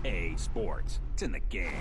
EA Sports. It's in the game.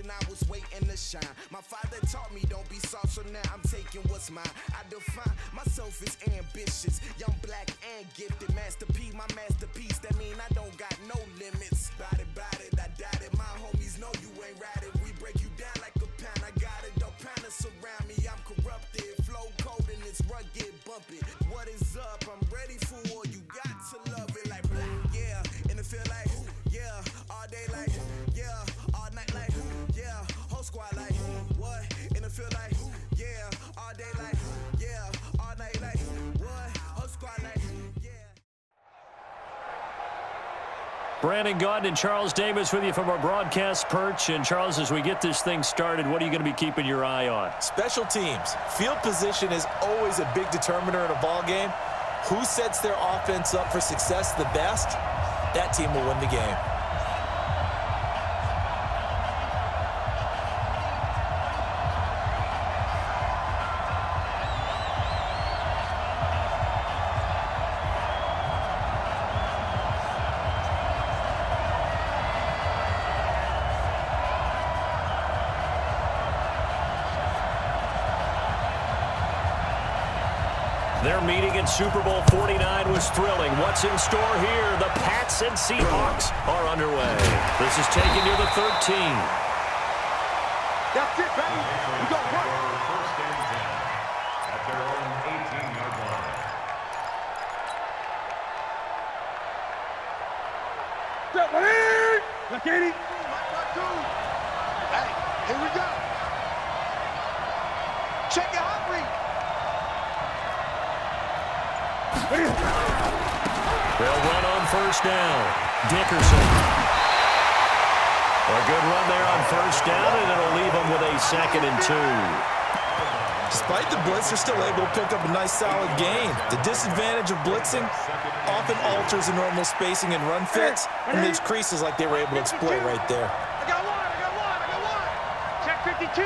I was waiting to shine. My father taught me don't be soft, so now I'm taking what's mine. I define myself as ambitious, young, black, and gifted. Master P, my masterpiece. That mean I don't got no limits. Bout it, I doubt it. My homies know you ain't ratted. We break you down like a pound. I got it, don't panic surround me. I'm corrupted, flow cold and it's rugged, bumpy. What is up? I'm ready for war. You got to love it like black, yeah. And it feel like, yeah, all day like, yeah, all night like, yeah, whole squad like, what? And it feel like, yeah, all day like, yeah, all night like, what? Whole squad like, yeah. Brandon Gaudin and Charles Davis with you from our broadcast perch. And Charles, as we get this thing started, what are you going to be keeping your eye on? Special teams. Field position is always a big determiner in a ball game. Who sets their offense up for success the best? That team will win the game. Their meeting in Super Bowl 49 was thrilling. What's in store here? The Pats and Seahawks are underway. This is taken near the 13. That's it, baby. We got work. First and 10 at their own 18-yard line. Step in. Look at it. Hey, here we go. Check your hot read. They'll run on first down. Dickerson. A good run there on first down, and it'll leave them with a 2nd and 2. Despite the blitz, they're still able to pick up a nice, solid gain. The disadvantage of blitzing often alters the normal spacing and run fits, and leaves creases like they were able to exploit right there. I got one. Check 52.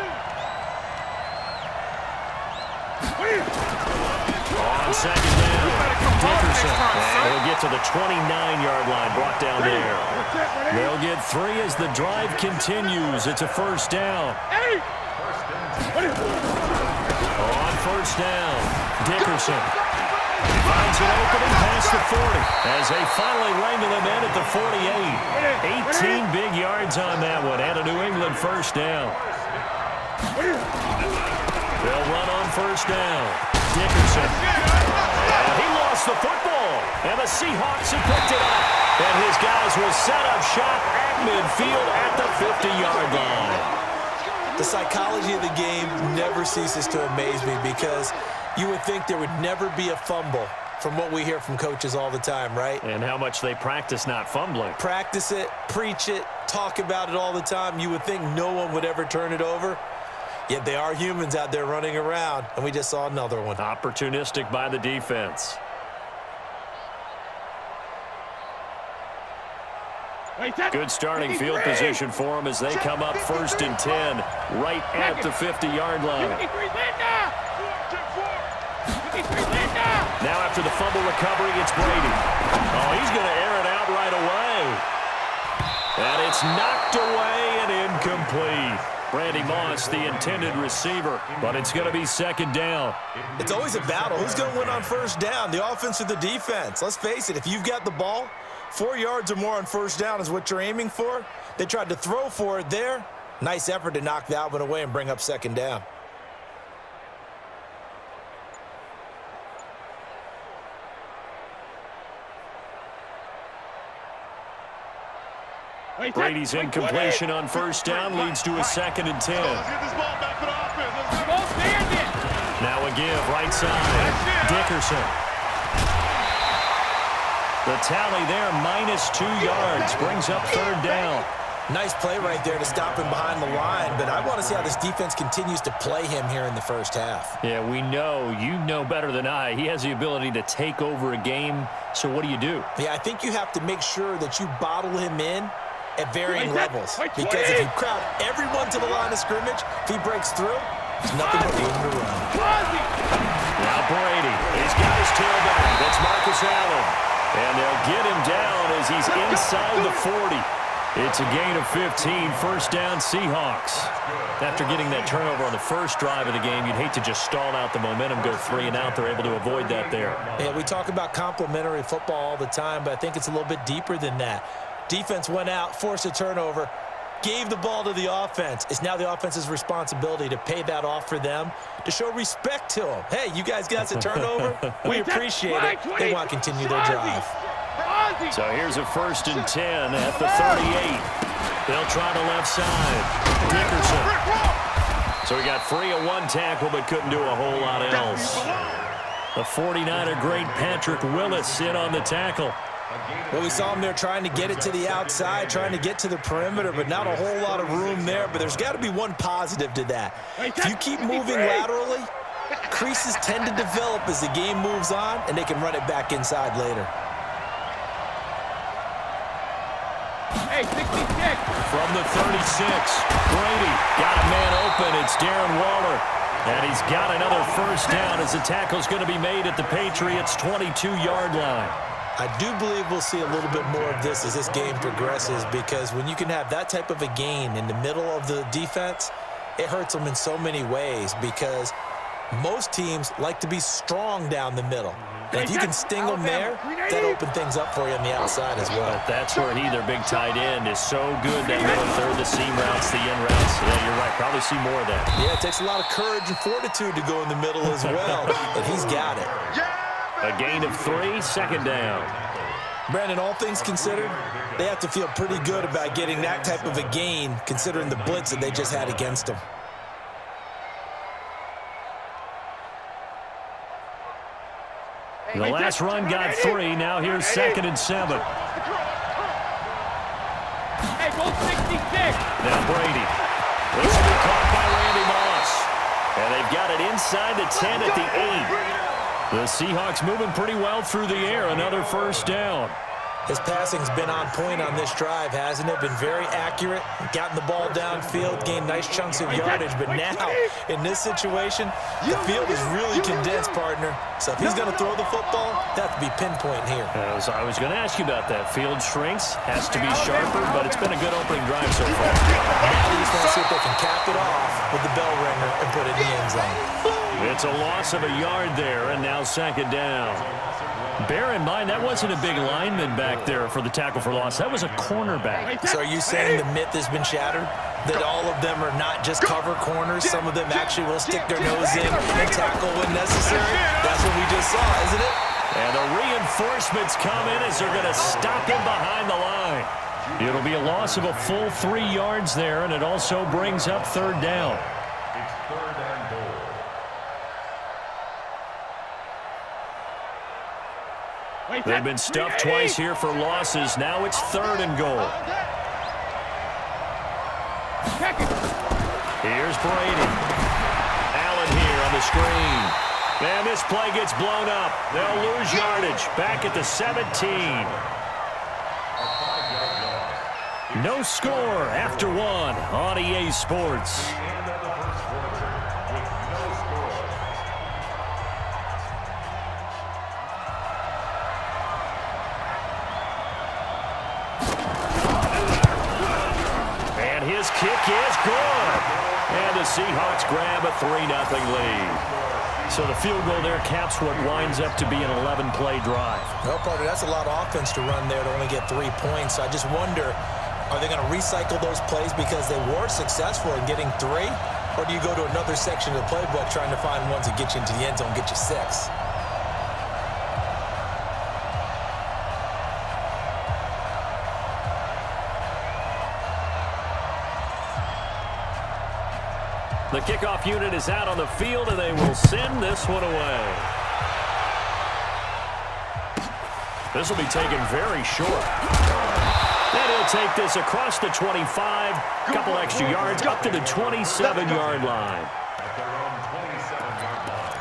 On 2nd down, Dickerson. And he'll get to the 29-yard line, brought down there. They'll get 3 as the drive continues. It's a 1st down. On 1st down, Dickerson finds an opening past the 40 as they finally wrangle him in at the 48. 18 big yards on that one, and a New England 1st down. They'll run on 1st down. Dickerson. And he lost the football, and the Seahawks have picked it up. And his guys will set up shop at midfield at the 50-yard line. The psychology of the game never ceases to amaze me because you would think there would never be a fumble from what we hear from coaches all the time, right? And how much they practice not fumbling. Practice it, preach it, talk about it all the time. You would think no one would ever turn it over. Yet they are humans out there running around, and we just saw another one. Opportunistic by the defense. Good starting field position for them as they come up 1st and 10, right at the 50-yard line. Now after the fumble recovery, it's Brady. Oh, he's going to air it out right away. And it's knocked away and incomplete. Randy Moss, the intended receiver, but it's going to be 2nd down. It's always a battle. Who's going to win on 1st down, the offense or the defense? Let's face it, if you've got the ball, 4 yards or more on 1st down is what you're aiming for. They tried to throw for it there. Nice effort to knock that one away and bring up 2nd down. Brady's incompletion on 1st down leads to a 2nd and 10. Now a give, right side, Dickerson. The tally there, -2 yards, brings up 3rd down. Nice play right there to stop him behind the line, but I want to see how this defense continues to play him here in the 1st half. Yeah, we know. You know better than I. He has the ability to take over a game, so what do you do? Yeah, I think you have to make sure that you bottle him in at varying levels, because if you crowd everyone to the line of scrimmage, if he breaks through, there's nothing but room to run. Now Brady, he's got his tailback. That's Marcus Allen. And they'll get him down as he's inside the 40. It's a gain of 15, 1st down Seahawks. After getting that turnover on the first drive of the game, you'd hate to just stall out the momentum, go 3 and out. They're able to avoid that there. Yeah, we talk about complementary football all the time, but I think it's a little bit deeper than that. Defense went out, forced a turnover, gave the ball to the offense. It's now the offense's responsibility to pay that off for them, to show respect to them. Hey, you guys got a turnover? We appreciate it. They want to continue their drive. So here's a 1st and 10 at the 38. They'll try the left side. Dickerson. So he got free of 1 tackle, but couldn't do a whole lot else. The 49er great Patrick Willis in on the tackle. Well, we saw him there trying to get it to the outside, trying to get to the perimeter, but not a whole lot of room there. But there's got to be one positive to that. If you keep moving laterally, creases tend to develop as the game moves on, and they can run it back inside later. Hey, 66. From the 36, Brady got a man open. It's Darren Waller. And he's got another 1st down as the tackle's going to be made at the Patriots' 22-yard line. I do believe we'll see a little bit more of this as this game progresses, because when you can have that type of a gain in the middle of the defense, it hurts them in so many ways, because most teams like to be strong down the middle. And if you can sting them there, that opens things up for you on the outside as well. But that's where their big tight end, is so good. That middle third, the seam routes, the in routes. Yeah, you're right. Probably see more of that. Yeah, it takes a lot of courage and fortitude to go in the middle as well, but he's got it. A gain of 3, 2nd down. Brandon, all things considered, they have to feel pretty good about getting that type of a gain, considering the blitz that they just had against them. The last run got 3. Now here's 2nd and 7. Now Brady. This will be caught by Randy Moss. And they've got it inside the 10 at the 8. The Seahawks moving pretty well through the air. Another first down. His passing's been on point on this drive, hasn't it? Been very accurate, gotten the ball downfield, gained nice chunks of yardage. But now, in this situation, the field is really condensed, partner. So if he's going to throw the football, that have to be pinpoint here. I was going to ask you about that. Field shrinks, has to be sharper, but it's been a good opening drive so far. Now they just want to see if they can cap it off with the bell ringer and put it in the end zone. It's a loss of a yard there, and now second down. Bear in mind, that wasn't a big lineman back there for the tackle for loss. That was a cornerback. So are you saying the myth has been shattered? That all of them are not just cover corners? Some of them actually will stick their nose in and tackle when necessary? That's what we just saw, isn't it? And the reinforcements come in as they're going to stop him behind the line. It'll be a loss of a full 3 yards there, and it also brings up third down. It's third and goal. They've been stuffed twice here for losses. Now it's third and goal. Here's Brady. Allen here on the screen. And this play gets blown up. They'll lose yardage. Back at the 17. No score after one on EA Sports. His kick is good. And the Seahawks grab a 3-0 lead. So the field goal there caps what winds up to be an 11-play drive. Well, partner, that's a lot of offense to run there to only get 3 points. I just wonder, are they going to recycle those plays because they were successful in getting 3? Or do you go to another section of the playbook trying to find ones that get you into the end zone, get you 6? The kickoff unit is out on the field, and they will send this one away. This will be taken very short. And he'll take this across the 25, a couple extra yards, up to the 27-yard line. At their own 27-yard line.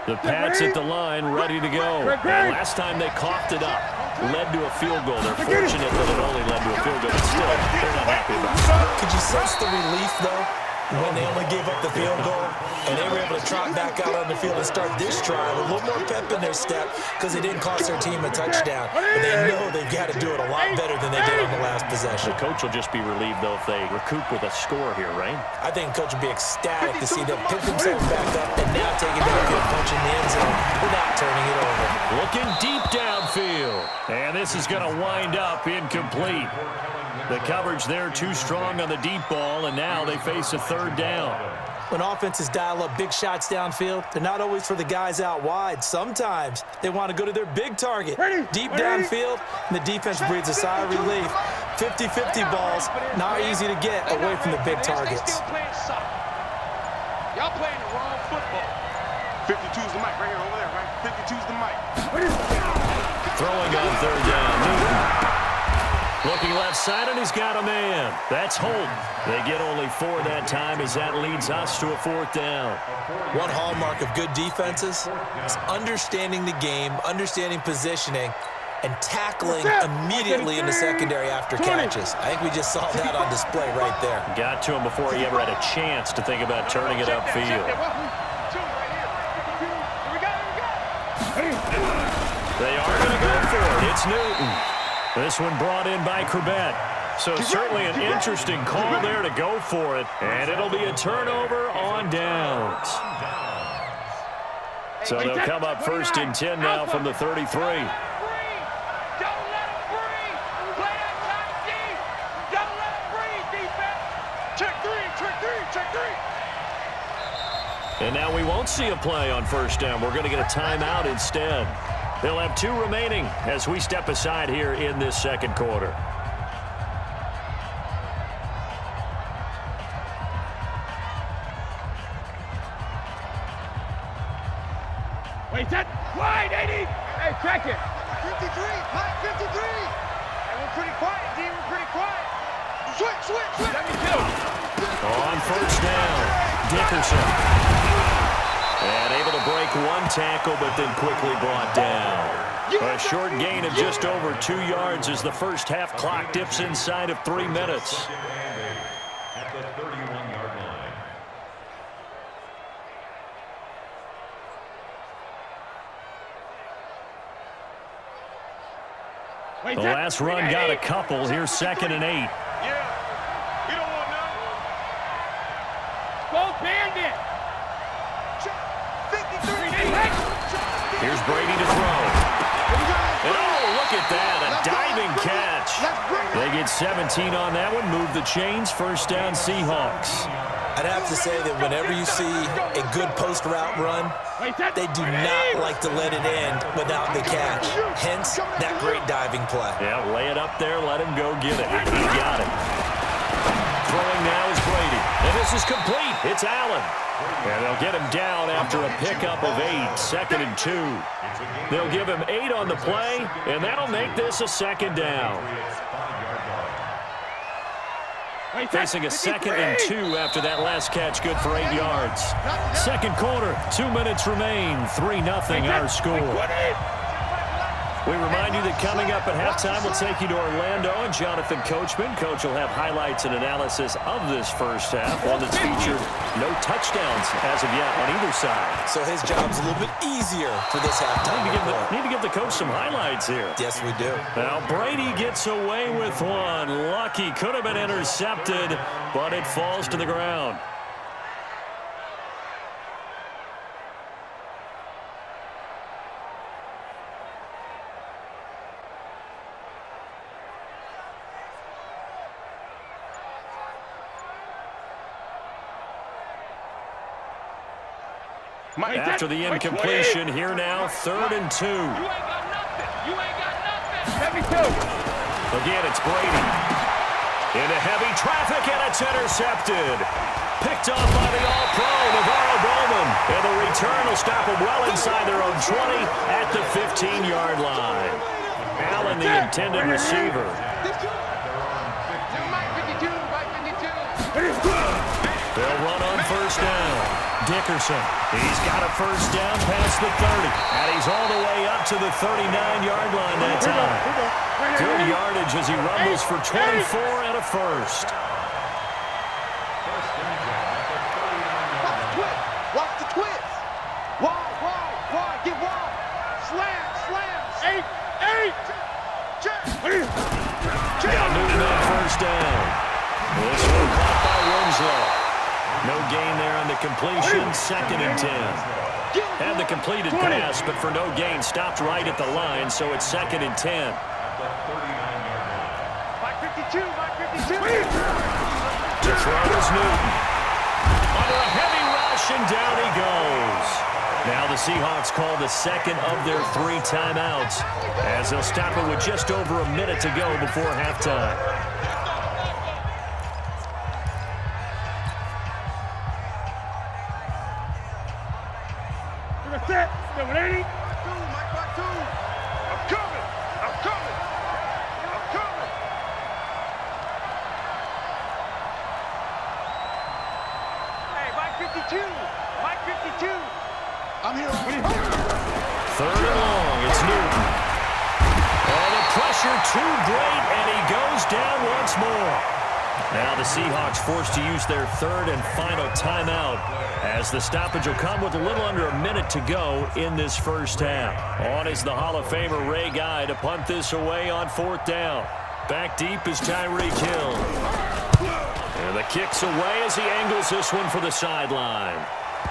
The Pats at the line, ready to go. And last time they coughed it up, led to a field goal. They're fortunate that it only led to a field goal, but still, they're not happy about it. Could you sense the relief, though, when they only gave up the field goal and they were able to trot back out on the field and start this drive with a little more pep in their step because it didn't cost their team a touchdown. But they know they've got to do it a lot better than they did on the last possession. The coach will just be relieved, though, if they recoup with a score here, right? I think coach will be ecstatic to see them pick themselves back up and now take it downfield, punch in the end zone without turning it over. Looking deep downfield. And this is going to wind up incomplete. The coverage there too strong on the deep ball, and now they face a third down. When offenses dial up big shots downfield, they're not always for the guys out wide. Sometimes they want to go to their big target. Deep downfield, and the defense breathes a sigh of relief. 50-50 balls, not easy to get away from the big targets. Y'all playing the wrong football. 52's the mic right here over there, right? 52's the mic. Throwing on third down. Newton. Looking left side, and he's got a man. That's Holt. They get only 4 that time as that leads us to a fourth down. One hallmark of good defenses is understanding the game, understanding positioning, and tackling immediately in the secondary after catches. I think we just saw that on display right there. Got to him before he ever had a chance to think about turning it upfield. They are going to go for it. It's Newton. This one brought in by Corbett. So certainly an interesting call there to go for it. And it'll be a turnover on downs. So they'll come up first and 10 now from the 33. And now we won't see a play on first down. We're going to get a timeout instead. They'll have 2 remaining as we step aside here in this second quarter. Wait, set. Wide, 80. Hey, check it. 53. Mike, 53. Hey, we're pretty quiet, D. We're pretty quiet. Switch. 72. On first down, Dickerson. And able to break one tackle, but then quickly brought down. A short gain of just over 2 yards as the first half clock dips inside of 3 minutes. At the 31-yard line. The last run got a couple. Here's 2nd and 8. Yeah. We don't want none. Go bandit. 53. Here's Brady to throw. And oh, look at that, a diving catch. They get 17 on that one, move the chains, first down Seahawks. I'd have to say that whenever you see a good post route run, they do not like to let it end without the catch. Hence, that great diving play. Yeah, lay it up there, let him go get it. He got it. Throwing now is Brady. And this is complete. It's Allen. And they'll get him down after a pickup of 8, 2nd and 2. They'll give him 8 on the play, and that'll make this a 2nd down. Facing a 2nd and 2 after that last catch, good for 8 yards. Second quarter, 2 minutes remain, 3-0 our score. We remind you that coming up at halftime, we'll take you to Orlando and Jonathan Coachman. Coach will have highlights and analysis of this first half, one that's featured no touchdowns as of yet on either side. So his job's a little bit easier for this halftime. Need to give the coach some highlights here. Yes, we do. Now Brady gets away with one. Lucky, could have been intercepted, but it falls to the ground. After the incompletion, here now, 3rd and 2. You ain't got nothing. 72. Again, it's Brady. Into heavy traffic, and it's intercepted. Picked off by the All-Pro, Navarro Bowman. And the return will stop them well inside their own 20 at the 15-yard line. Allen, the intended receiver. They'll run on first down. Dickerson, he's got a first down past the 30, and he's all the way up to the 39-yard line that time. Good yardage as he rumbles for 24 and a first. Watch the twist. Wide. Get wide. Slam. 8. Now Newton on first down. This one caught by Winslow. No gain there on the completion, 2nd and 10. Had the completed pass, but for no gain, stopped right at the line, so it's 2nd and 10. Mike 52. To throw is Newton. Under a heavy rush, and down he goes. Now the Seahawks call the second of their 3 timeouts, as they'll stop it with just over a minute to go before halftime. Set. 80. Mike, back 2. I'm coming. Hey, Mike 52. I'm here. 3rd and long, it's Newton. Oh, the pressure too great, and he goes down once more. Now the Seahawks forced to use their 3rd and final timeout, as the stoppage will come with a little under a minute to go in this first half. On is the Hall of Famer Ray Guy to punt this away on 4th down. Back deep is Tyreek Hill. And the kick's away as he angles this one for the sideline.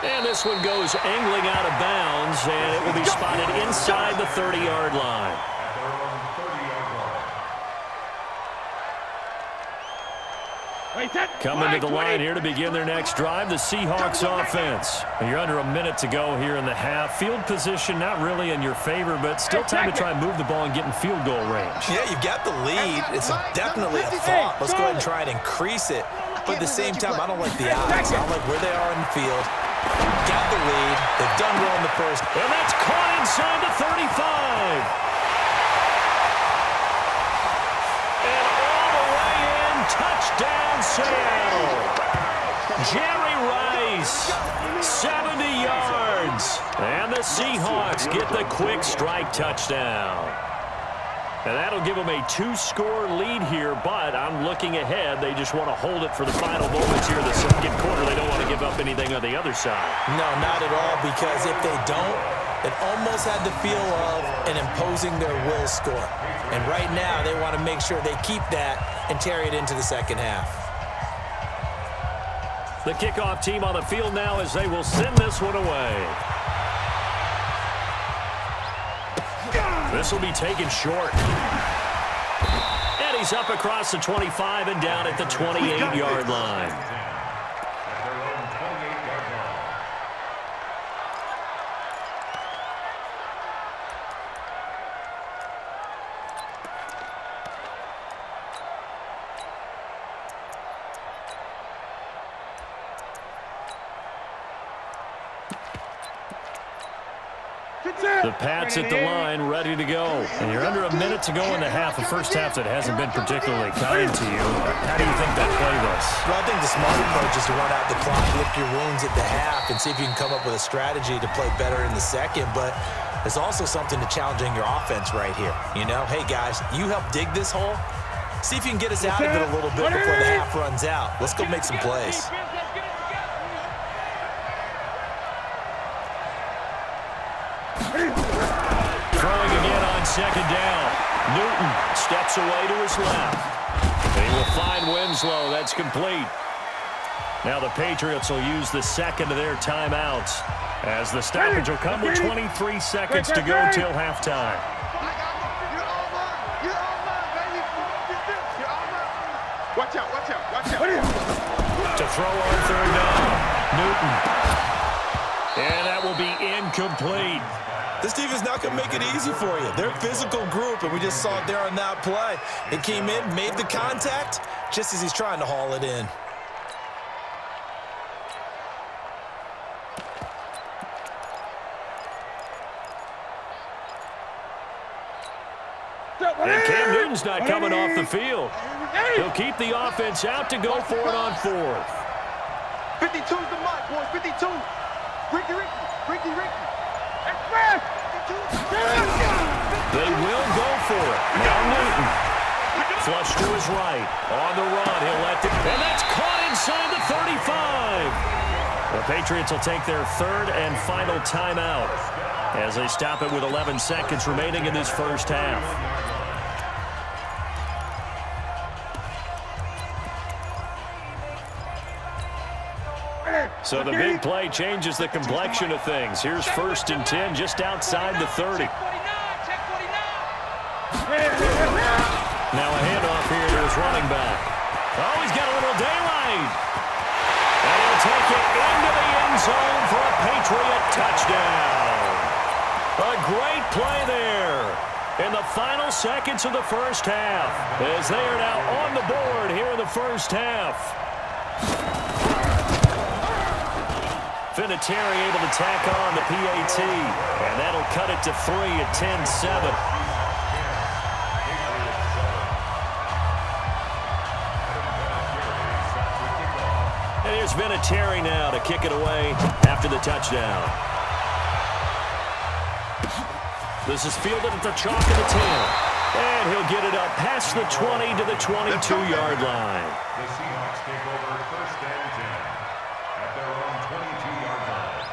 And this one goes angling out of bounds, and it will be spotted inside the 30-yard line. Coming to the line here to begin their next drive, the Seahawks offense. You're under a minute to go here in the half. Field position not really in your favor, but still time to try and move the ball and get in field goal range. Yeah, you've got the lead. It's definitely a thought. Let's go ahead and try and increase it. But at the same time, I don't like the odds. I don't like where they are in the field. Got the lead. They've done well in the first. And that's caught inside the 35. And all the way in, touchdown Seattle. Jerry Rice, 70 yards. And the Seahawks get the quick strike touchdown. And that'll give them a 2-score lead here, but I'm looking ahead. They just want to hold it for the final moments here in the second quarter. They don't want to give up anything on the other side. No, not at all, because if they don't, it almost had the feel of an imposing their will score. And right now, they want to make sure they keep that and carry it into the second half. The kickoff team on the field now as they will send this one away. This will be taken short. And he's up across the 25 and down at the 28-yard line. The Pats at the line, ready to go. And you're under a minute to go in the half. The first half that hasn't been particularly kind to you. How do you think that play was? Well, I think the smart approach is to run out the clock, lick your wounds at the half, and see if you can come up with a strategy to play better in the second. But there's also something to challenging your offense right here. You know, hey, guys, you help dig this hole. See if you can get us out of it a little bit before the half runs out. Let's go make some plays. Throwing again on second down. Newton steps away to his left. He will find Winslow. That's complete. Now the Patriots will use the second of their timeouts as the stoppage will come with 23 seconds to go till halftime. Watch out, watch out, watch out. To throw on third down. Newton. And that will be incomplete. This defense not going to make it easy for you. They're a physical group, and we just saw it there on that play. It came in, made the contact, just as he's trying to haul it in. And Cam Newton's not coming off the field. He'll keep the offense out to go for it on fourth. 52's the mark, boys. 52. Ricky. They will go for it. Now Newton. Flush to his right. On the run. He'll let it. And that's caught inside the 35. The Patriots will take their third and final timeout as they stop it with 11 seconds remaining in this first half. So the big play changes the complexion of things. Here's 1st and 10 just outside the 30. Now a handoff here to his running back. Oh, he's got a little daylight. And he'll take it into the end zone for a Patriot touchdown. A great play there in the final seconds of the first half as they are now on the board here in the first half. Vinatieri able to tack on the PAT, and that'll cut it to 3 at 10-7. And here's Vinatieri now to kick it away after the touchdown. This is fielded at the chalk of the 10. And he'll get it up past the 20 to the 22-yard line. The Seahawks take over 1st and 10 at their own 22-yard line.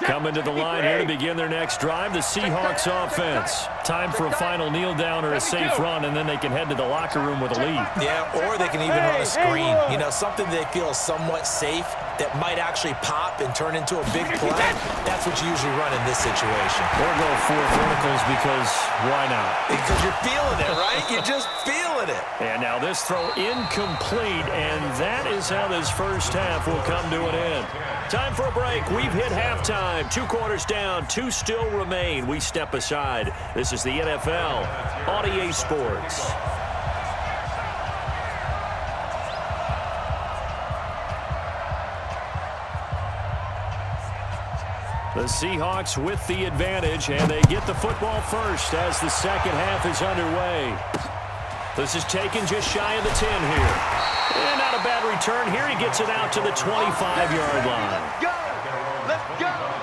Coming to the line here to begin their next drive, the Seahawks offense. Time for a final kneel down or a safe run, and then they can head to the locker room with a lead. Yeah, or they can even run a screen. You know, something they feel is somewhat safe that might actually pop and turn into a big play. That's what you usually run in this situation. Or go 4 verticals because why not? Because you're feeling it, right? You're just feeling it. And now this throw incomplete, and that is how this first half will come to an end. Time for a break. We've hit halftime. 2 quarters down, 2 still remain. We step aside. This is the NFL on EA Sports. The Seahawks with the advantage, and they get the football first as the second half is underway. This is taken just shy of the 10 here. And not a bad return here. He gets it out to the 25-yard line. Let's go! Let's go!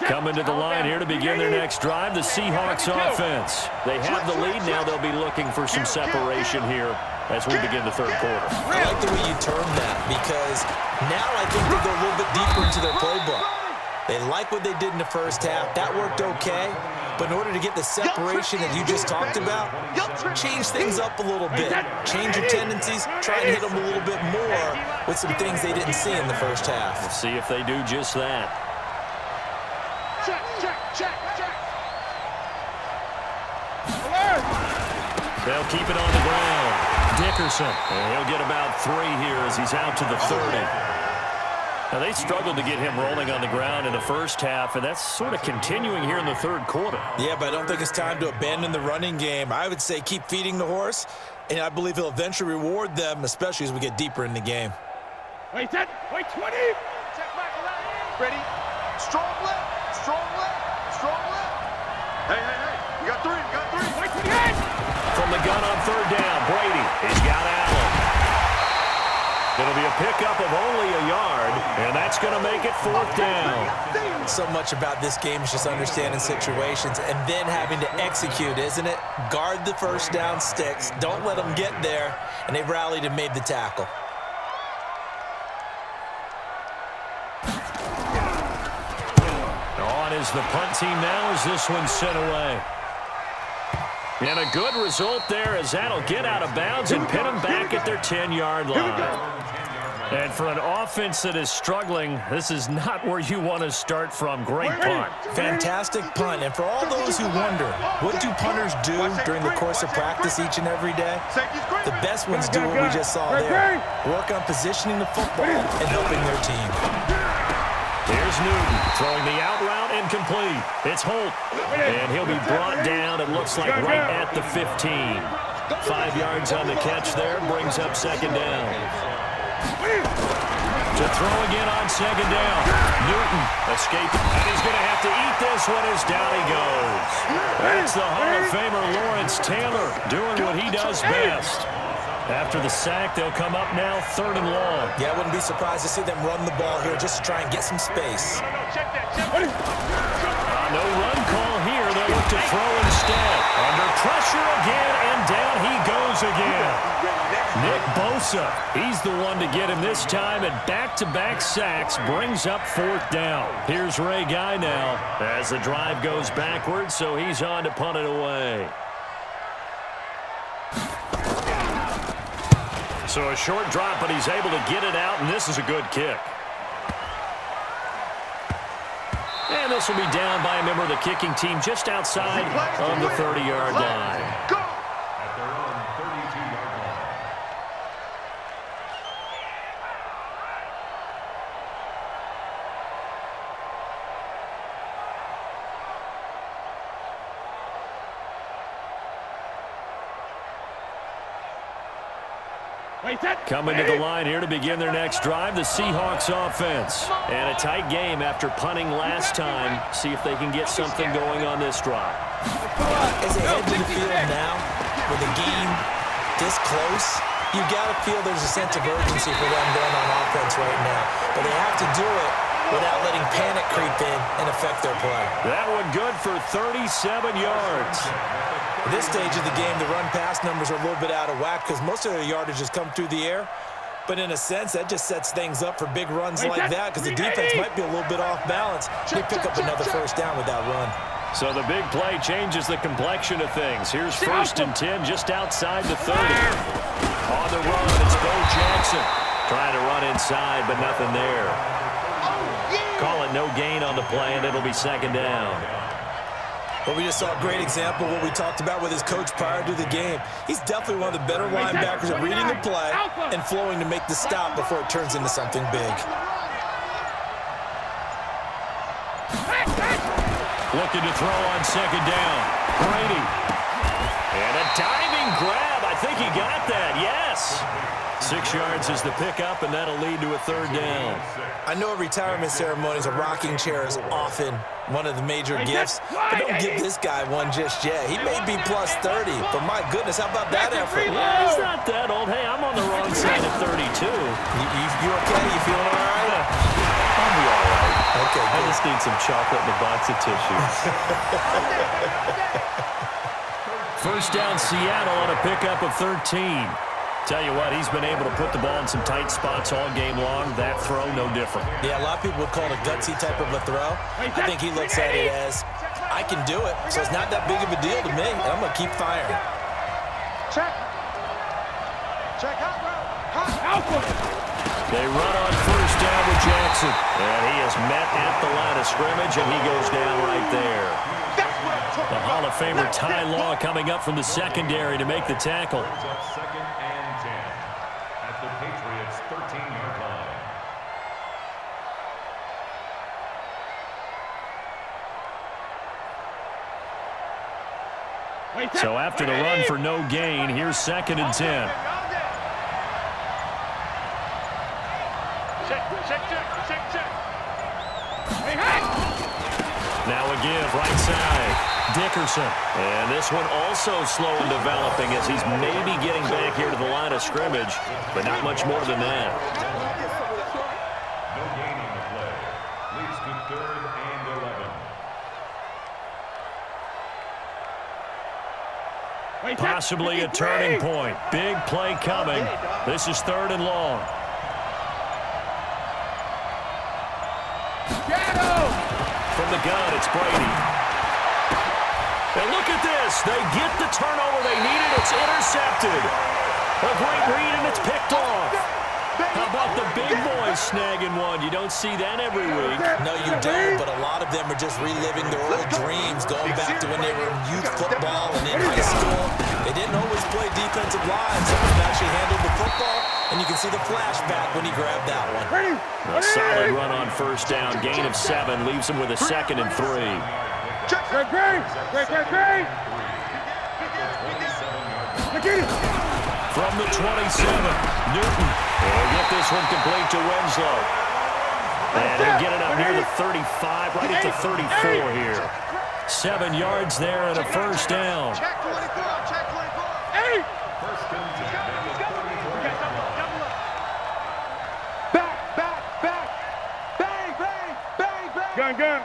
Coming to the line here to begin their next drive, the Seahawks offense. They have the lead. Now they'll be looking for some separation here as we begin the third quarter. I like the way you termed that because now I think they go a little bit deeper into their playbook. They like what they did in the first half. That worked okay. But in order to get the separation that you just talked about, change things up a little bit. Change your tendencies. Try and hit them a little bit more with some things they didn't see in the first half. Let's see if they do just that. They'll keep it on the ground. Dickerson, and he'll get about 3 here as he's out to the 30. Now, they struggled to get him rolling on the ground in the first half, and that's sort of continuing here in the third quarter. Yeah, but I don't think it's time to abandon the running game. I would say keep feeding the horse, and I believe he'll eventually reward them, especially as we get deeper in the game. Wait, 20. Check back left. Ready? Strong left. Strong left. Strong left. Hey. You got 3. You got 3. Wait, 28. From the gun on third down, Brady. He's got Allen. It'll be a pickup of only a yard, and that's going to make it 4th down. So much about this game is just understanding situations and then having to execute, isn't it? Guard the first down sticks. Don't let them get there, and they rallied and made the tackle. On is the punt team now as this one's sent away. And a good result there as that'll get out of bounds and pin them back at their 10-yard line. And for an offense that is struggling, this is not where you want to start from. Great punt. Fantastic punt. And for all those who wonder, what do punters do during the course of practice each and every day? The best ones do what we just saw there. Work on positioning the football and helping their team. Here's Newton throwing the out route incomplete. It's Holt, and he'll be brought down, it looks like, right at the 15. 5 yards on the catch there, brings up second down. To throw again on second down. Newton escaping, and he's going to have to eat this one as down he goes. That's the Hall of Famer Lawrence Taylor doing what he does best. After the sack, they'll come up now 3rd and long. Yeah, I wouldn't be surprised to see them run the ball here just to try and get some space. No run call here. They'll look to throw instead. Under pressure again, and down he goes again. Nick Bosa, he's the one to get him this time, and back-to-back sacks brings up 4th down. Here's Ray Guy now as the drive goes backwards, so he's on to punt it away. So a short drop, but he's able to get it out, and this is a good kick. And this will be down by a member of the kicking team just outside of the 30-yard line. At their own 32-yard line. Coming to the line here to begin their next drive, the Seahawks offense. And a tight game after punting last time. See if they can get something going on this drive. As they head to the field now, with the game this close, you got to feel there's a sense of urgency for them going on offense right now. But they have to do it without letting panic creep in and affect their play. That one good for 37 yards. At this stage of the game, the run-pass numbers are a little bit out of whack because most of their yardage has come through the air. But in a sense, that just sets things up for big runs like that because the defense might be a little bit off balance. They pick up another first down with that run. So the big play changes the complexion of things. Here's 1st and 10 just outside the 30. On the run, it's Bo Jackson. Trying to run inside, but nothing there. Call it no gain on the play, and it'll be 2nd down. But we just saw a great example of what we talked about with his coach prior to the game. He's definitely one of the better linebackers at reading the play and flowing to make the stop before it turns into something big. Looking to throw on second down. Brady. And a diving grab. I think he got that. Yes. 6 yards is the pickup, and that'll lead to a third down. I know at retirement ceremonies, a rocking chair is often one of the major gifts, but don't give this guy one just yet. He may be plus 30, but my goodness, how about that effort? Yeah, he's not that old. Hey, I'm on the wrong side of 32. You okay? You feeling all right? I'll be all right. Okay, I good. just need some chocolate and a box of tissues. First down, Seattle on a pickup of 13. Tell you what, he's been able to put the ball in some tight spots all game long. That throw, no different. Yeah, a lot of people would call it a gutsy type of a throw. I think he looks at it as, I can do it, so it's not that big of a deal to me, and I'm going to keep firing. Check. Check out, bro. They run on first down with Jackson. And he is met at the line of scrimmage, and he goes down right there. The Hall of Famer Ty Law coming up from the secondary to make the tackle. Second and 10 at the Patriots' 13-yard line. So after the run for no gain, here's second and 10. Now a give, right side. Dickerson. And this one also slow in developing as he's maybe getting back here to the line of scrimmage, but not much more than that. No gain on the play. Leads to 3rd and 11. Possibly a turning point. Big play coming. This is 3rd and long. From the gun, it's Brady. And look at this. They get the turnover they needed. It's intercepted. A great read, and it's picked off. How about the big boys snagging one? You don't see that every week. No, you don't, but a lot of them are just reliving their old dreams, going back to when they were in youth football and in high school. They didn't always play defensive line. Some of them actually handled the football, and you can see the flashback when he grabbed that one. A solid run on first down. Gain of 7 leaves him with a 2nd and 3. From the 27, Newton will get this one complete to Winslow. And he'll get it up near the 35, right at the 34 here. 7 yards there and a first down. Check 24. Check 24. First and 10 at the 34-yard line. Back. Bang. Gun.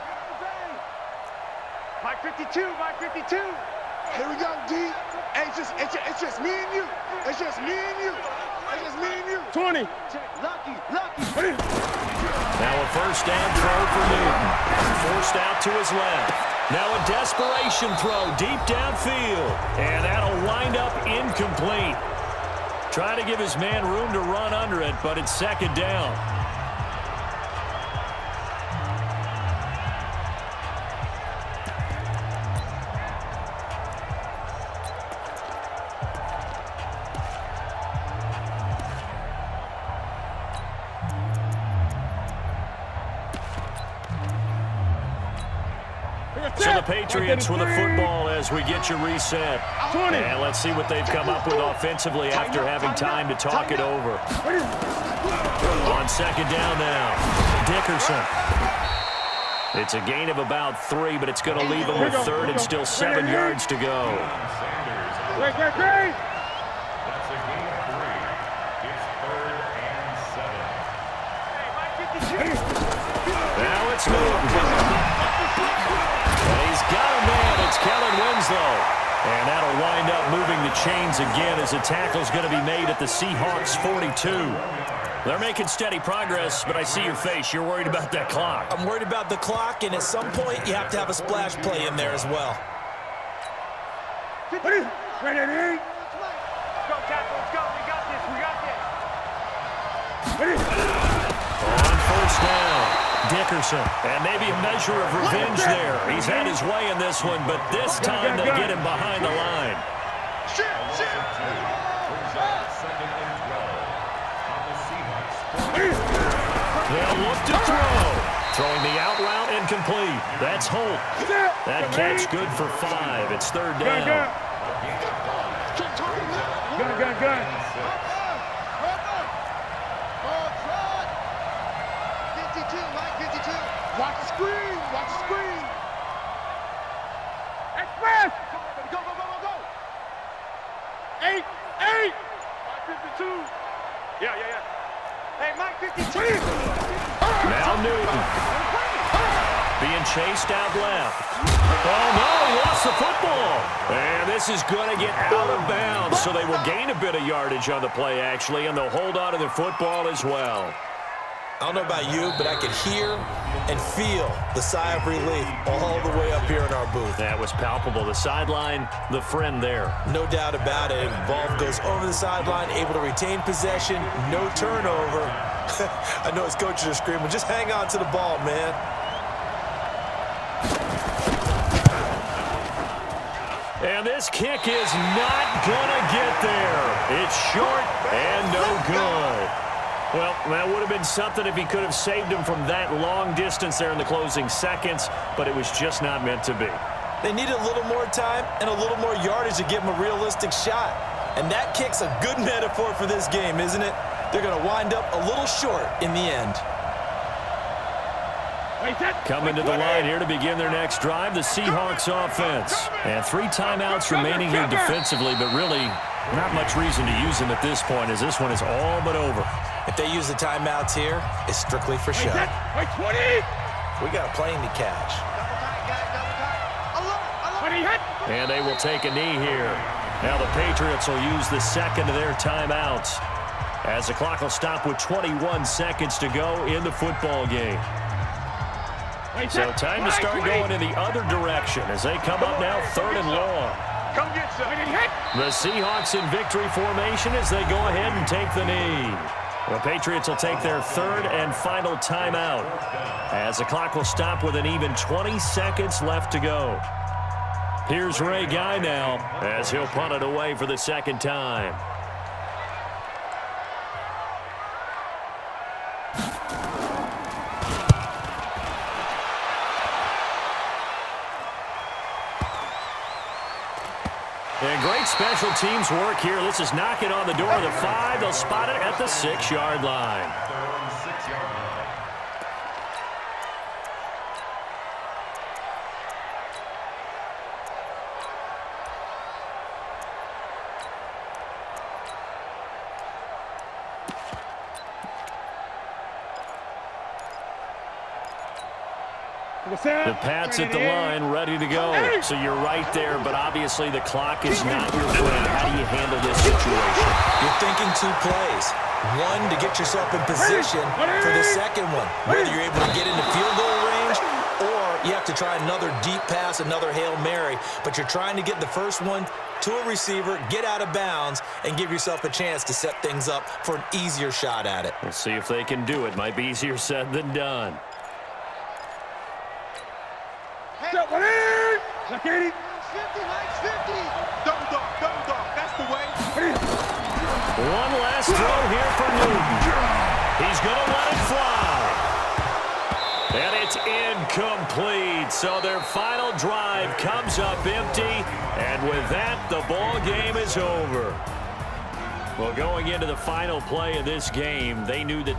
Mike 52. Here we go, D. Hey, it's just me and you. It's just me and you. 20. Lucky. Now a first down throw for Newton. Forced out to his left. Now a desperation throw deep downfield. And that'll wind up incomplete. Trying to give his man room to run under it, but it's 2nd down. So the Patriots with a football as we get you reset. And let's see what they've come up with offensively after having time to talk it over. On 2nd down now, Dickerson. It's a gain of about 3, but it's going to leave him with 3rd and still 7 yards to go. That's a gain of 3. It's 3rd and 7. Now it's Newton. And he's got a man. It's Kellen Winslow. And that'll wind up moving the chains again as the tackle's going to be made at the Seahawks 42. They're making steady progress, but I see your face. You're worried about that clock. I'm worried about the clock, and at some point, you have to have a splash play in there as well. Go, tackle. Let's go. We got this. On first down, Dickerson. And maybe a measure of revenge there. He's had his way in this one, but this time they get him behind the line. They'll look to throw. Throwing the out route incomplete. That's Holt. That catch good for 5. It's third down. Gun. 52, Mike, 52. Watch the screen. Watch the screen. Express. Go, go, go, go, go. 8. Mike 52. Yeah. Hey, Mike, 52. Now Newton. Being chased out left. Oh, no, he lost the football. And this is going to get out of bounds, so they will gain a bit of yardage on the play, actually, and they'll hold on to the football as well. I don't know about you, but I could hear and feel the sigh of relief all the way up here in our booth. That was palpable. The sideline, the friend there. No doubt about it. Ball goes over the sideline, able to retain possession, no turnover. I know his coaches are screaming, just hang on to the ball, man. And this kick is not going to get there. It's short and no good. Well, that would have been something if he could have saved him from that long distance there in the closing seconds, but it was just not meant to be. They needed a little more time and a little more yardage to give him a realistic shot. And that kick's a good metaphor for this game, isn't it? They're going to wind up a little short in the end. Coming to the line here to begin their next drive, the Seahawks offense. And 3 timeouts remaining here defensively, but really not much reason to use them at this point as this one is all but over. If they use the timeouts here, it's strictly for show. Wait, 20. We got a plane to catch. And they will take a knee here. Now the Patriots will use the second of their timeouts as the clock will stop with 21 seconds to go in the football game. So time to start going in the other direction as they come up now 3rd and long. Come get some. The Seahawks in victory formation as they go ahead and take the knee. The Patriots will take their 3rd and final timeout as the clock will stop with an even 20 seconds left to go. Here's Ray Guy now as he'll punt it away for the second time. And great special teams work here. This is knocking on the door of the 5. They'll spot it at the 6-yard line. The Pats at the line, ready to go. So you're right there, but obviously the clock is not your friend. How do you handle this situation? You're thinking 2 plays. One, to get yourself in position for the second one. Whether you're able to get into field goal range or you have to try another deep pass, another Hail Mary. But you're trying to get the first one to a receiver, get out of bounds, and give yourself a chance to set things up for an easier shot at it. We'll see if they can do it. Might be easier said than done. Step 1 in. Check 80. 50, Mike's 50. Double dog, that's the way. One last throw here for Newton. He's going to let it fly. And it's incomplete. So their final drive comes up empty. And with that, the ball game is over. Well, going into the final play of this game, they knew that